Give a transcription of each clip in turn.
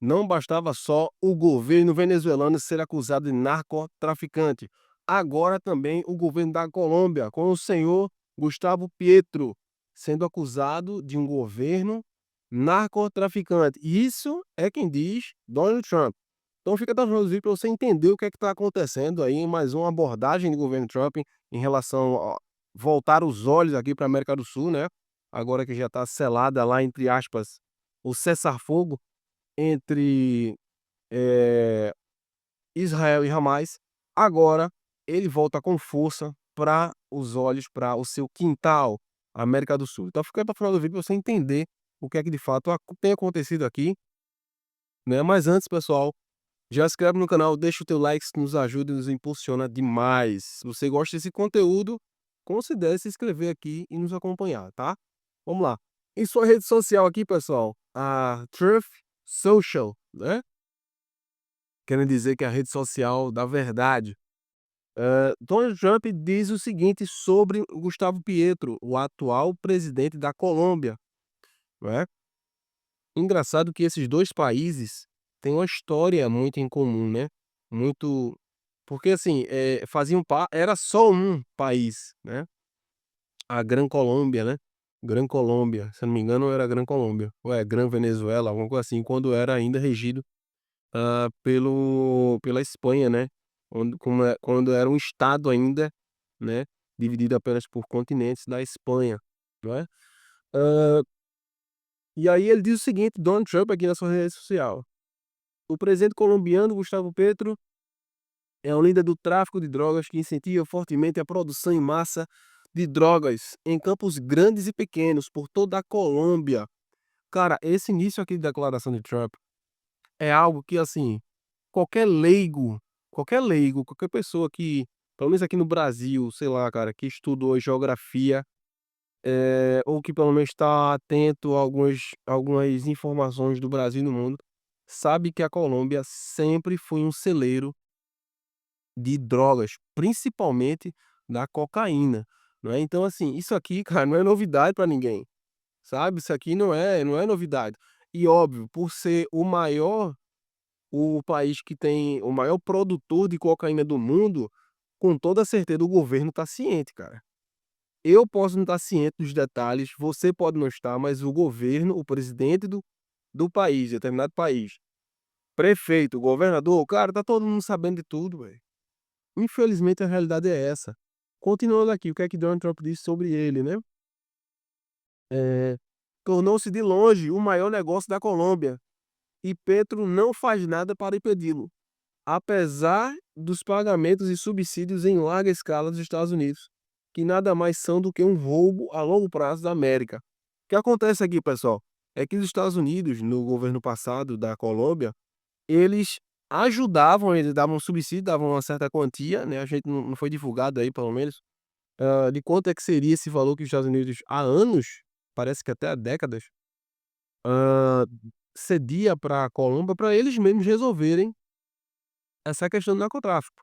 Não bastava só o governo venezuelano ser acusado de narcotraficante, agora também o governo da Colômbia, com o senhor Gustavo Petro, sendo acusado de um governo narcotraficante. Isso é quem diz Donald Trump. Então fica até o final do vídeo para você entender o que é que está acontecendo aí, mais uma abordagem do governo Trump em relação a voltar os olhos aqui para a América do Sul, né? Agora que já está selada lá, entre aspas, o cessar-fogo entre Israel e Hamas, agora ele volta com força para os olhos, para o seu quintal, América do Sul. Então fica até o final do vídeo para você entender o que é que de fato tem acontecido aqui, né? Mas antes, pessoal, já se inscreve no canal, deixa o teu like, que nos ajuda e nos impulsiona demais. Se você gosta desse conteúdo, considere se inscrever aqui e nos acompanhar, tá? Vamos lá. Em sua rede social aqui, pessoal, a Truth Social, né? Querem dizer que é a rede social da verdade. Donald Trump diz o seguinte sobre o Gustavo Petro, o atual presidente da Colômbia, né? Engraçado que esses 2 países têm uma história muito em comum, né, muito porque assim, faziam pa era só um país, né, a Gran Colômbia, né, Gran Colômbia, se eu não me engano era Gran Colômbia, ou é Gran Venezuela, alguma coisa assim, quando era ainda regido, pela Espanha, né, quando era um estado ainda, né, dividido apenas por continentes da Espanha, não é. Hã, e aí ele diz o seguinte, Donald Trump aqui na sua rede social: "O presidente colombiano Gustavo Petro é um líder do tráfico de drogas que incentiva fortemente a produção em massa de drogas em campos grandes e pequenos por toda a Colômbia." Cara, esse início aqui de declaração de Trump é algo que, assim, qualquer pessoa que, pelo menos aqui no Brasil, sei lá, cara, que estudou geografia, ou que pelo menos está atento a algumas informações do Brasil e do mundo, sabe que a Colômbia sempre foi um celeiro de drogas, principalmente da cocaína, não é. Então, assim, isso aqui, cara, não é novidade para ninguém, sabe, isso aqui não é novidade. E óbvio, por ser o país que tem o maior produtor de cocaína do mundo, com toda certeza o governo tá ciente, cara. Eu posso não estar ciente dos detalhes, você pode não estar, mas o governo, o presidente do país, determinado país, prefeito, governador, cara, tá todo mundo sabendo de tudo, velho. Infelizmente a realidade é essa. Continuando aqui, o que é que Donald Trump disse sobre ele, né? Eh, "Tornou-se de longe o maior negócio da Colômbia e Petro não faz nada para impedi-lo, apesar dos pagamentos e subsídios em larga escala dos Estados Unidos, que nada mais são do que um roubo a longo prazo da América." O que acontece aqui, pessoal, é que os Estados Unidos, no governo passado da Colômbia, eles ajudavam, eles davam subsídio, davam uma certa quantia, né, a gente não foi divulgado aí pelo menos, de quanto é que seria esse valor que os Estados Unidos há anos, parece que até há décadas, hã, cedia para a Colômbia para eles mesmos resolverem essa questão do narcotráfico,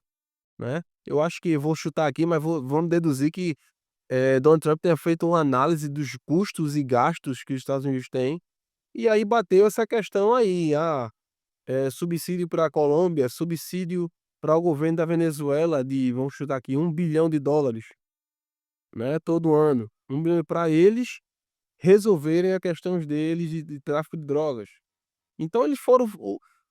né. Eu acho que vou chutar aqui, mas vamos deduzir que, Donald Trump tenha feito uma análise dos custos e gastos que os Estados Unidos têm, e aí bateu essa questão aí, subsídio para a Colômbia, subsídio para o governo da Venezuela de, vamos chutar aqui, US$ 1 bilhão, né, todo ano. 1 bilhão para eles resolverem a questões deles de tráfico de drogas. Então eles foram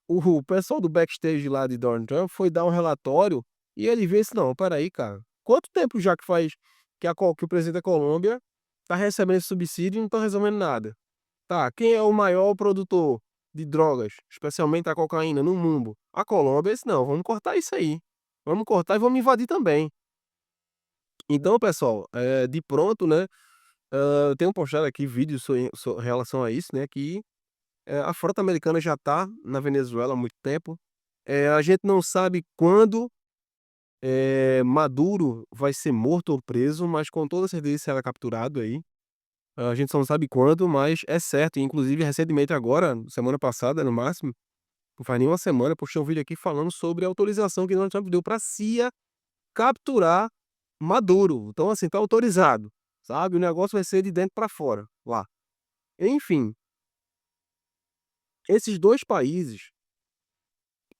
o pessoal do backstage lá de Donald Trump foi dar um relatório e ele vê assim: "Não, espera aí, cara, quanto tempo já que faz que o presidente da Colômbia tá recebendo esse subsídio e não tá resolvendo nada? Tá, quem é o maior produtor de drogas, especialmente a cocaína, no mundo? A Colômbia." Disse: "Não, vamos cortar isso aí. Vamos cortar e vamos invadir também." Então, pessoal, de pronto, né, eu tenho postado aqui vídeos em relação a isso, né, que, a frota americana já tá na Venezuela há muito tempo. A gente não sabe quando, Maduro vai ser morto ou preso, mas com toda certeza será capturado aí. A gente só não sabe quando, mas é certo. E inclusive recentemente agora, semana passada no máximo, não faz nem uma semana, eu postei um vídeo aqui falando sobre a autorização que Donald Trump deu pra CIA capturar Maduro. Então assim, tá autorizado, sabe, o negócio vai ser de dentro pra fora, lá. Enfim, Esses 2 países,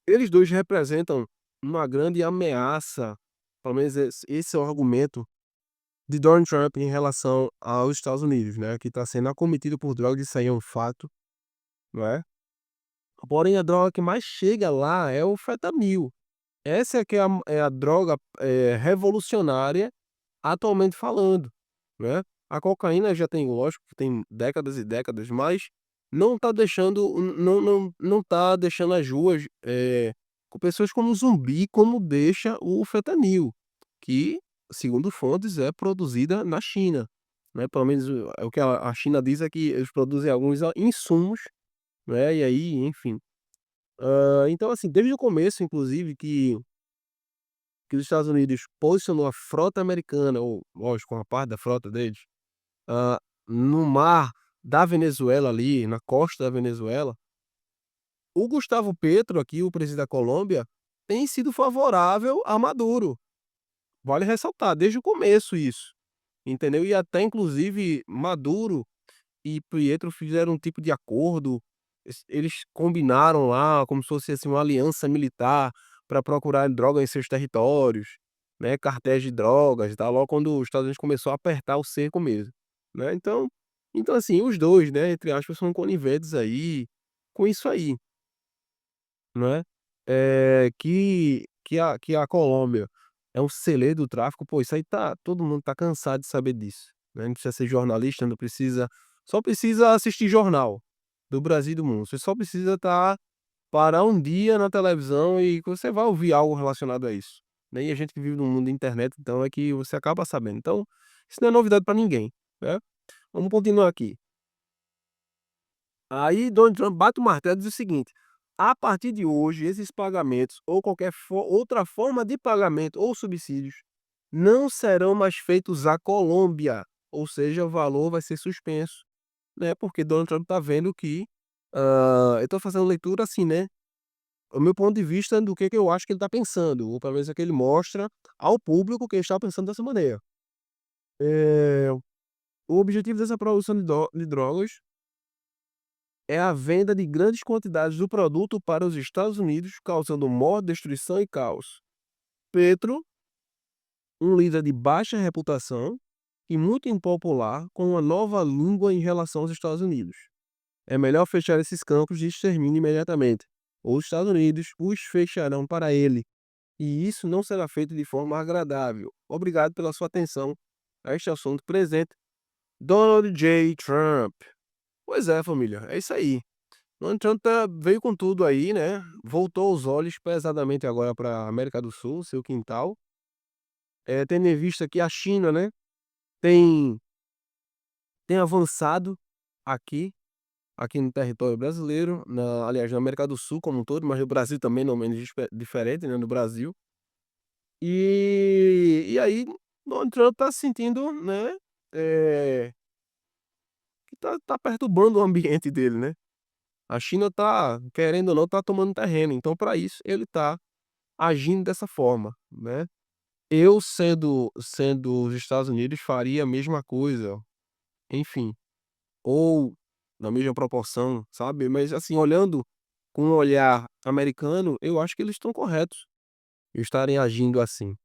eles 2 representam uma grande ameaça, pelo menos esse é o argumento de Donald Trump em relação aos Estados Unidos, né, que está sendo acometido por drogas, isso aí é um fato, não é. Porém a droga que mais chega lá é o fentanil. Essa é que é a droga, revolucionária, atualmente falando, né. A cocaína já tem, lógico que tem décadas e décadas, mas não tá deixando não tá deixando as ruas, com pessoas como zumbi, como deixa o fentanil, que, segundo fontes, é produzida na China, né, pelo menos o que a China diz é que eles produzem alguns insumos, né, e aí, enfim. Então assim, desde o começo inclusive que os Estados Unidos posicionou a frota americana, ou lógico, uma parte da frota deles, hã, no mar da Venezuela ali, na costa da Venezuela, o Gustavo Petro aqui, o presidente da Colômbia, tem sido favorável a Maduro. Vale ressaltar, desde o começo isso, entendeu? E até inclusive Maduro e Pietro fizeram um tipo de acordo, eles combinaram lá como se fosse, assim, uma aliança militar para procurar droga em seus territórios, né, cartéis de drogas e tal, logo quando os Estados Unidos começou a apertar o cerco mesmo, né. Então assim, os 2, né, entre aspas, são coniventes aí com isso aí, né. Que a Colômbia é um celeiro do tráfico, pô, isso aí todo mundo tá cansado de saber disso, né, não precisa ser jornalista, não precisa só precisa assistir jornal do Brasil e do mundo, você só precisa parar um dia na televisão e que você vai ouvir algo relacionado a isso, né, e a gente que vive no mundo da internet, então é que você acaba sabendo. Então, isso não é novidade pra ninguém, né. Vamos continuar aqui. Aí Donald Trump bate o martelo e diz o seguinte: "A partir de hoje, esses pagamentos ou qualquer outra forma de pagamento ou subsídios não serão mais feitos à Colômbia", ou seja, o valor vai ser suspenso, né, porque Donald Trump tá vendo que, eu tô fazendo leitura assim, né, o meu ponto de vista do que eu acho que ele tá pensando, ou pelo menos é que ele mostra ao público que ele está pensando dessa maneira. Eh, o objetivo dessa produção de drogas é a venda de grandes quantidades do produto para os Estados Unidos, causando morte, destruição e caos. Petro, um líder de baixa reputação e muito impopular, com uma nova língua em relação aos Estados Unidos. É melhor fechar esses campos de extermínio imediatamente. Os Estados Unidos os fecharão para ele, e isso não será feito de forma agradável. Obrigado pela sua atenção a este assunto presente. Donald J. Trump. Pois é, família, é isso aí. Donald Trump veio com tudo aí, né? Voltou os olhos pesadamente agora para a América do Sul, seu quintal. Tendo em vista que a China, né, tem, tem avançado aqui, aqui no território brasileiro, aliás, na América do Sul como um todo, mas no Brasil também não menos diferente, né, no Brasil. E aí, Donald Trump tá se sentindo, né, que tá perturbando o ambiente dele, né? A China tá, querendo ou não, tá tomando terreno. Então, para isso, ele tá agindo dessa forma, né. Eu sendo os Estados Unidos faria a mesma coisa, enfim, ou na mesma proporção, sabe. Mas assim, olhando com um olhar americano, eu acho que eles estão corretos em estarem agindo assim,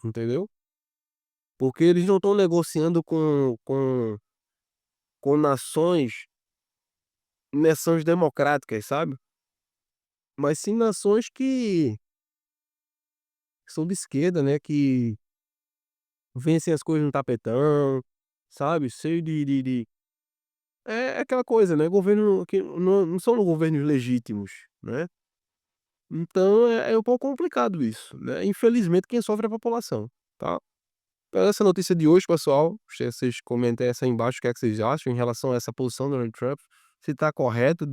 entendeu. Porque eles não estão negociando com nações democráticas, sabe. Mas sim nações que são de esquerda, né, que vencem as coisas no tapetão, sabe, cheio de é aquela coisa, né, governo que não são governos legítimos, né. Então é um pouco complicado isso, né, infelizmente quem sofre é a população, tá. Então essa notícia de hoje, pessoal, vocês comentem essa aí embaixo o que é que vocês acham em relação a essa posição do Donald Trump, se tá correto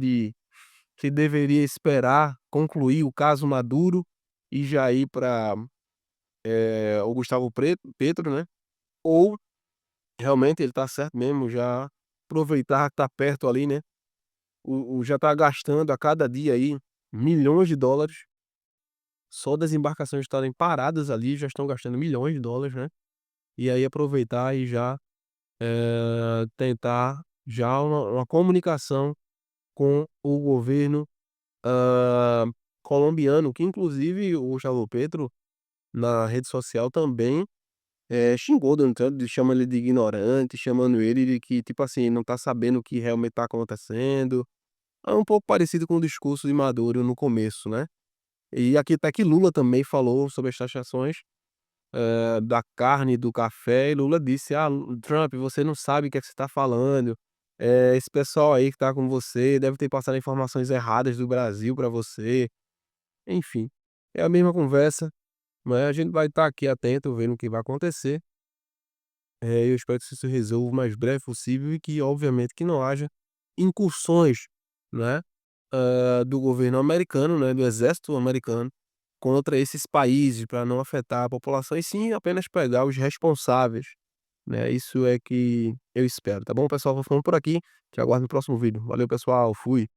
se deveria esperar concluir o caso Maduro e já ir para o Gustavo Petro, né, ou realmente ele tá certo mesmo, já aproveitar que tá perto ali, né, já tá gastando a cada dia aí milhões de dólares, só das embarcações estarem paradas ali já estão gastando milhões de dólares, né, e aí aproveitar e já, tentar já uma comunicação com o governo, hã, colombiano, que inclusive o João Pedro, na rede social também, xingou o Donald Trump, chama ele de ignorante, chamando ele de que, tipo assim, não tá sabendo o que realmente tá acontecendo. É um pouco parecido com o discurso de Maduro no começo, né. E aqui até que Lula também falou sobre as taxações, da carne e do café, e Lula disse: "Ah, Trump, você não sabe o que é que você está falando, esse pessoal aí que tá com você deve ter passado informações erradas do Brasil para você". Enfim, é a mesma conversa, mas a gente vai estar aqui atento vendo o que vai acontecer. Eu espero que isso se resolva o mais breve possível e que obviamente que não haja incursões, né, do governo americano, né, do exército americano contra esses países para não afetar a população e sim apenas pegar os responsáveis, né, isso é que eu espero, tá bom pessoal? Vou ficando por aqui, te aguardo no próximo vídeo. Valeu pessoal, fui.